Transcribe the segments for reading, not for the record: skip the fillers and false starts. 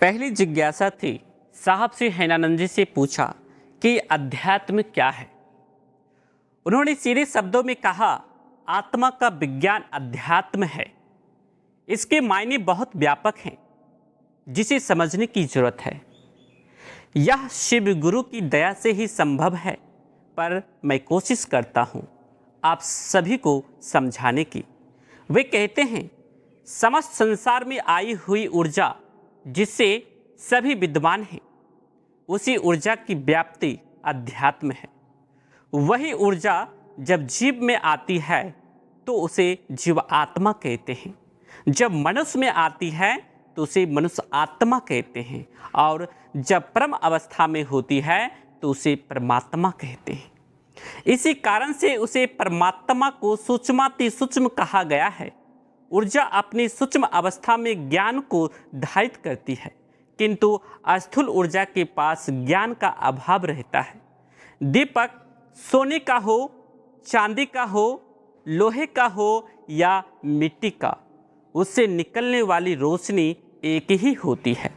पहली जिज्ञासा थी, साहब से हैनानंद जी से पूछा कि अध्यात्म क्या है। उन्होंने सीधे शब्दों में कहा, आत्मा का विज्ञान अध्यात्म है। इसके मायने बहुत व्यापक हैं, जिसे समझने की जरूरत है। यह शिव गुरु की दया से ही संभव है, पर मैं कोशिश करता हूँ आप सभी को समझाने की। वे कहते हैं, समस्त संसार में आई हुई ऊर्जा जिससे सभी विद्वान हैं, उसी ऊर्जा की व्याप्ति अध्यात्म है। वही ऊर्जा जब जीव में आती है तो उसे जीव आत्मा कहते हैं, जब मनुष्य में आती है तो उसे मनुष्य आत्मा कहते हैं, और जब परम अवस्था में होती है तो उसे परमात्मा कहते हैं। इसी कारण से उसे परमात्मा को सूक्ष्माति सूक्ष्म कहा गया है। ऊर्जा अपनी सूक्ष्म अवस्था में ज्ञान को धारित करती है, किंतु स्थूल ऊर्जा के पास ज्ञान का अभाव रहता है। दीपक सोने का हो, चांदी का हो, लोहे का हो या मिट्टी का, उससे निकलने वाली रोशनी एक ही होती है।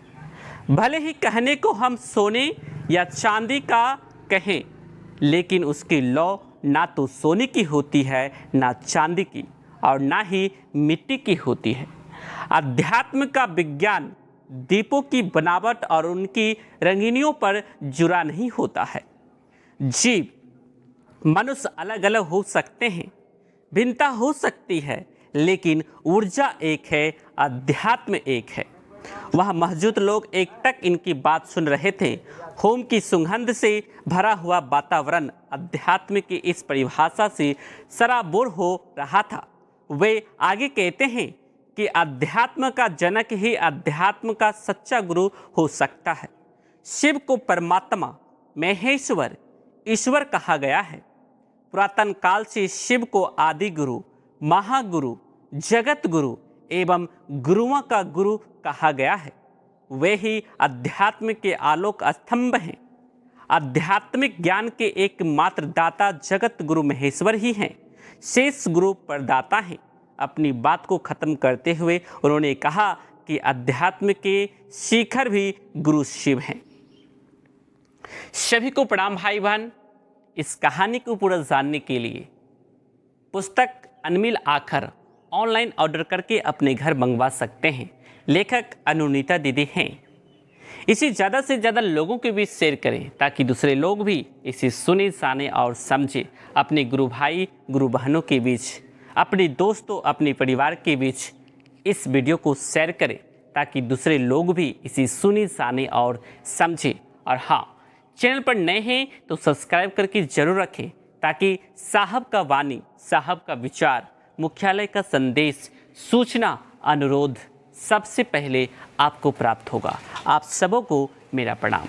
भले ही कहने को हम सोने या चांदी का कहें, लेकिन उसकी लौ ना तो सोने की होती है, ना चांदी की, और ना ही मिट्टी की होती है। अध्यात्म का विज्ञान दीपों की बनावट और उनकी रंगीनियों पर जुड़ा नहीं होता है। जीव मनुष्य अलग अलग हो सकते हैं, भिन्नता हो सकती है, लेकिन ऊर्जा एक है, अध्यात्म एक है। वह मौजूद लोग एकटक इनकी बात सुन रहे थे। होम की सुगंध से भरा हुआ वातावरण अध्यात्म की इस परिभाषा से सराबोर हो रहा था। वे आगे कहते हैं कि अध्यात्म का जनक ही अध्यात्म का सच्चा गुरु हो सकता है। शिव को परमात्मा, महेश्वर, ईश्वर कहा गया है। पुरातन काल से शिव को आदि गुरु, महागुरु, जगत गुरु एवं गुरुओं का गुरु कहा गया है। वे ही अध्यात्म के आलोक स्तंभ हैं। आध्यात्मिक ज्ञान के एकमात्र दाता जगत गुरु महेश्वर ही हैं। शेष गुरु प्रदाता हैं। अपनी बात को खत्म करते हुए उन्होंने कहा कि अध्यात्म के शिखर भी गुरु शिव हैं। सभी को प्रणाम भाई बहन। इस कहानी को पूरा जानने के लिए पुस्तक अनमिल आखर ऑनलाइन ऑर्डर करके अपने घर मंगवा सकते हैं। लेखक अनुनीता दीदी हैं। इसे ज़्यादा से ज़्यादा लोगों के बीच शेयर करें, ताकि दूसरे लोग भी इसे सुने, जाने और समझे। अपने गुरु भाई, गुरु बहनों के बीच, अपने दोस्तों, अपने परिवार के बीच इस वीडियो को शेयर करें, ताकि दूसरे लोग भी इसे सुने, जाने और समझे। और हाँ, चैनल पर नए हैं तो सब्सक्राइब करके जरूर रखें, ताकि साहब का वाणी, साहब का विचार, मुख्यालय का संदेश, सूचना, अनुरोध सबसे पहले आपको प्राप्त होगा। आप सबों को मेरा प्रणाम।